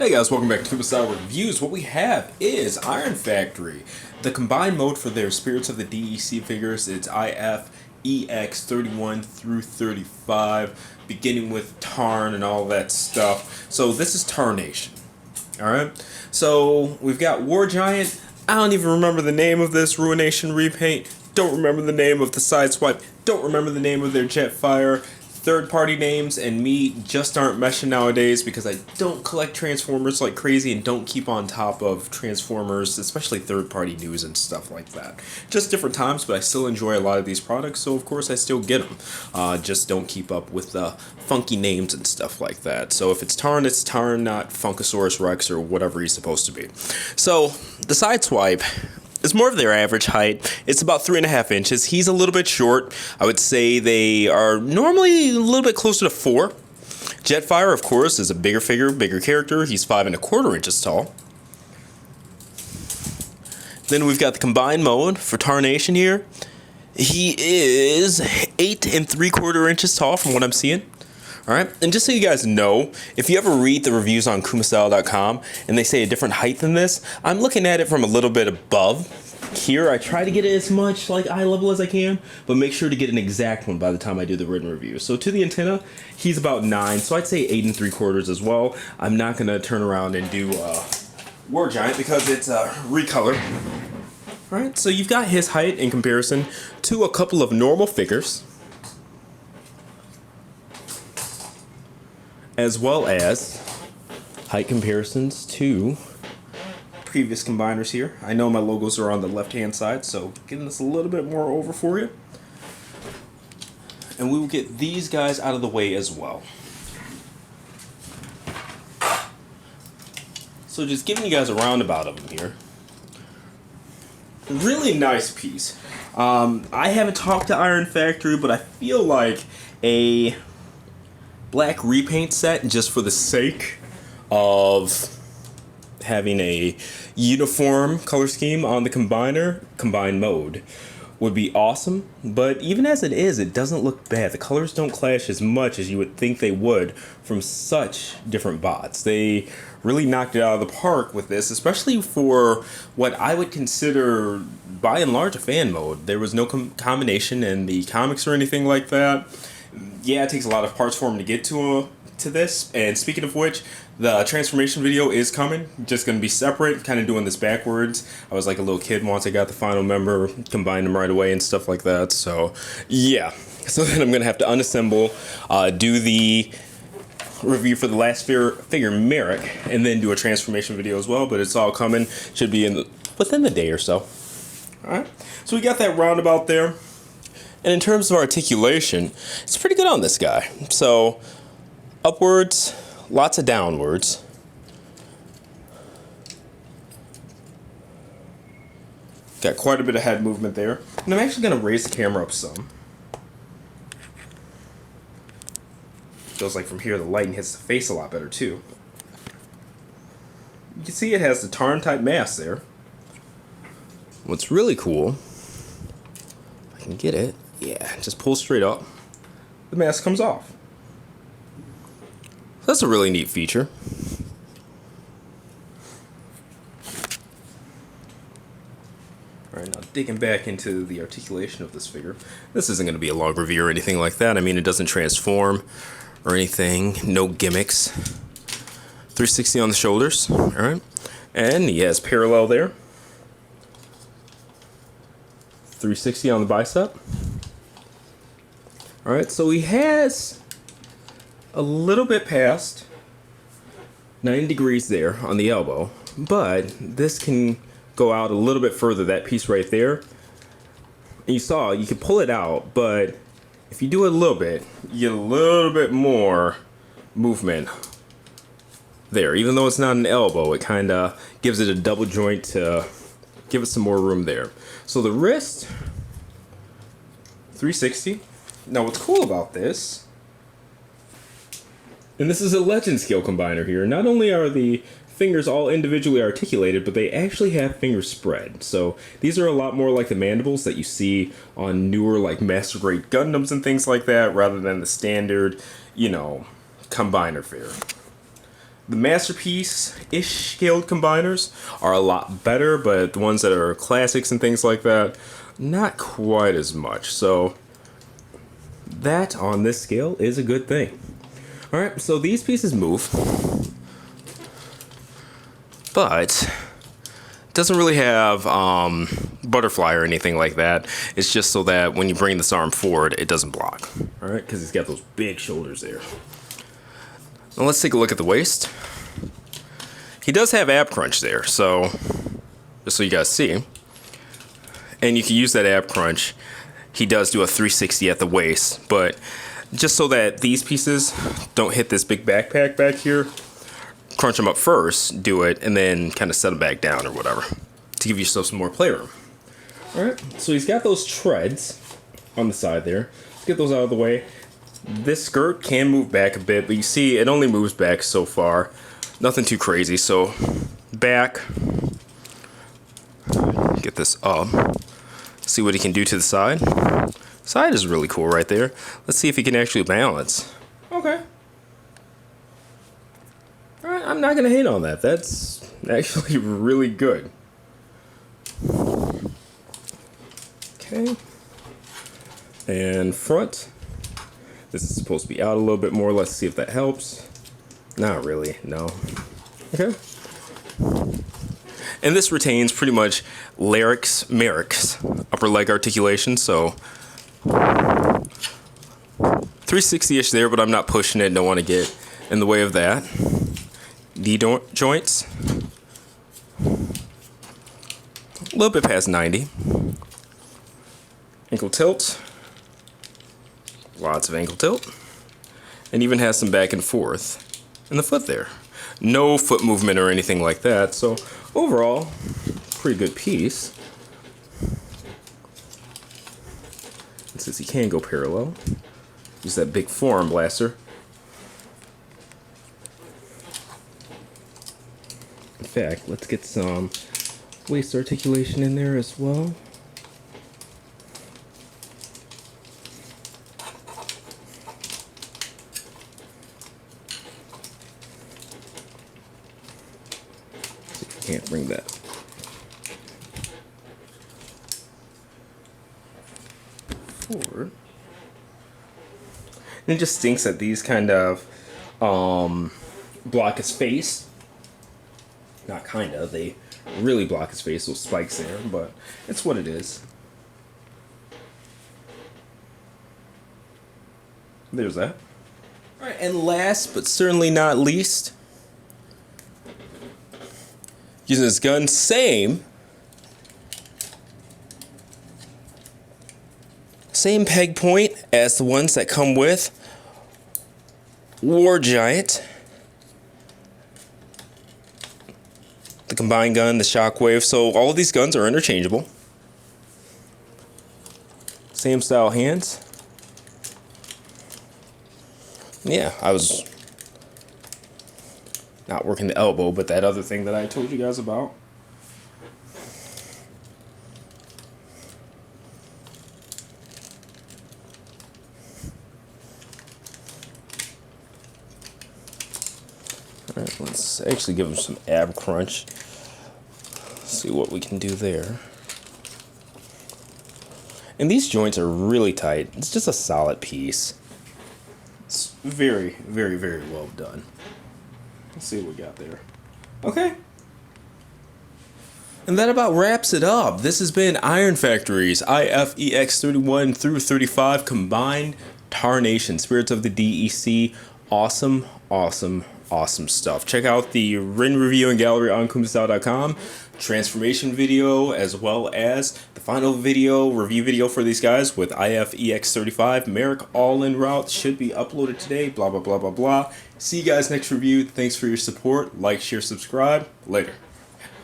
Hey guys, welcome back to Pictorial Reviews. What we have is Iron Factory. The combined mode for their Spirits of the D.E.C figures, it's IF EX-31 through 35, beginning with Tarn and all that stuff. So this is Tarnation. Alright, so we've got War Giant. I don't even remember the name of this Ruination repaint. Don't remember the name of the Sideswipe. Don't remember the name of their Jetfire. Third-party names and me just aren't meshing nowadays because I don't collect Transformers like crazy and don't keep on top of Transformers, especially third-party news and stuff like that. Just different times, but I still enjoy a lot of these products, so of course I still get them. Just don't keep up with the funky names and stuff like that. So if it's Tarn, not Funkasaurus Rex or whatever he's supposed to be. So the Sideswipe is more of their average height. It's about 3.5 inches. He's a little bit short. I would say they are normally a little bit closer to 4. Jetfire, of course, is a bigger figure, bigger character. He's 5.25 inches tall. Then we've got the combined mode for Tarnation here. He is 8.75 inches tall from what I'm seeing. Alright, and just so you guys know, if you ever read the reviews on kumastyle.com and they say a different height than this, I'm looking at it from a little bit above. Here, I try to get it as much like eye level as I can, but make sure to get an exact one by the time I do the written review. So to the antenna, he's about 9, so I'd say 8.75 as well. I'm not going to turn around and do War Giant because it's recolor. Alright, so you've got his height in comparison to a couple of normal figures, as well as height comparisons to previous combiners here. I know my logos are on the left hand side, so getting this a little bit more over for you. And we will get these guys out of the way as well. So just giving you guys a roundabout of them here. Really nice piece. I haven't talked to Iron Factory, but I feel like a black repaint set just for the sake of having a uniform color scheme on the combined mode would be awesome, but even as it is, it doesn't look bad. The colors don't clash as much as you would think they would from such different bots. They really knocked it out of the park with this, especially for what I would consider by and large a fan mode. There was no combination in the comics or anything like that. Yeah, it takes a lot of parts for him to get to this. And speaking of which, the transformation video is coming. Just going to be separate, kind of doing this backwards. I was like a little kid once I got the final member, combined them right away and stuff like that. So, yeah. So then I'm going to have to unassemble, do the review for the last figure, Merrick, and then do a transformation video as well. But it's all coming. Should be within the day or so. Alright. So we got that roundabout there. And in terms of articulation, it's pretty good on this guy. So, upwards, lots of downwards. Got quite a bit of head movement there. And I'm actually going to raise the camera up some. Feels like from here the lighting hits the face a lot better too. You can see it has the Tarn type mask there. What's really cool, if I can get it, yeah, just pull straight up. The mask comes off. That's a really neat feature. Alright, now digging back into the articulation of this figure. This isn't going to be a long review or anything like that. I mean, it doesn't transform or anything. No gimmicks. 360 on the shoulders. Alright. And he has parallel there. 360 on the bicep. Alright, so he has a little bit past 90 degrees there on the elbow, but this can go out a little bit further, that piece right there. And you saw, you can pull it out, but if you do it a little bit, you get a little bit more movement there. Even though it's not an elbow, it kind of gives it a double joint to give it some more room there. So the wrist, 360. Now what's cool about this, and this is a legend scale combiner here, not only are the fingers all individually articulated, but they actually have finger spread. So these are a lot more like the mandibles that you see on newer like Master Grade Gundams and things like that, rather than the standard, you know, combiner figure. The Masterpiece-ish scaled combiners are a lot better, but the ones that are classics and things like that, not quite as much. So that on this scale is a good thing. Alright, so these pieces move, but it doesn't really have butterfly or anything like that. It's just so that when you bring this arm forward, it doesn't block. Alright, because he's got those big shoulders there. Now let's take a look at the waist. He does have ab crunch there, so just so you guys see. And you can use that ab crunch. He does do a 360 at the waist, but just so that these pieces don't hit this big backpack back here, crunch them up first, do it, and then kind of set them back down or whatever to give yourself some more playroom. Alright, so he's got those treads on the side there. Let's get those out of the way. This skirt can move back a bit, but you see it only moves back so far. Nothing too crazy, so back. Get this up. See what he can do to the side. Side is really cool right there. Let's see if he can actually balance. Okay. Alright, I'm not gonna hate on that. That's actually really good. Okay. And front. This is supposed to be out a little bit more. Let's see if that helps. Not really, no. Okay. And this retains pretty much Merrick's upper leg articulation, so 360-ish there, but I'm not pushing it. Don't want to get in the way of that. D joints. A little bit past 90. Ankle tilt. Lots of ankle tilt. And even has some back and forth in the foot there. No foot movement or anything like that. So overall, pretty good piece. And since he can go parallel, use that big forearm blaster. In fact, let's get some waist articulation in there as well. Can't bring that forward. And it just stinks that these kind of block his face. Not kind of, they really block his face, those spikes there, but it's what it is. There's that. Alright, and last but certainly not least, using his gun, same peg point as the ones that come with War Giant. The combined gun, the shockwave, so all of these guns are interchangeable. Same style hands. Yeah, I was not working the elbow, but that other thing that I told you guys about. Alright, let's actually give him some ab crunch. See what we can do there. And these joints are really tight. It's just a solid piece. It's very, very, very well done. Let's see what we got there. Okay. And that about wraps it up. This has been Iron Factory's IF EX-31 through 35 combined Tarnation, Spirits of the D.E.C. Awesome, awesome, awesome stuff. Check out the written review and gallery on kumastyle.com. Transformation video, as well as the final review video for these guys with IF EX-35. Merrick all in route should be uploaded today. Blah, blah, blah, blah, blah. See you guys next review. Thanks for your support. Like, share, subscribe. Later.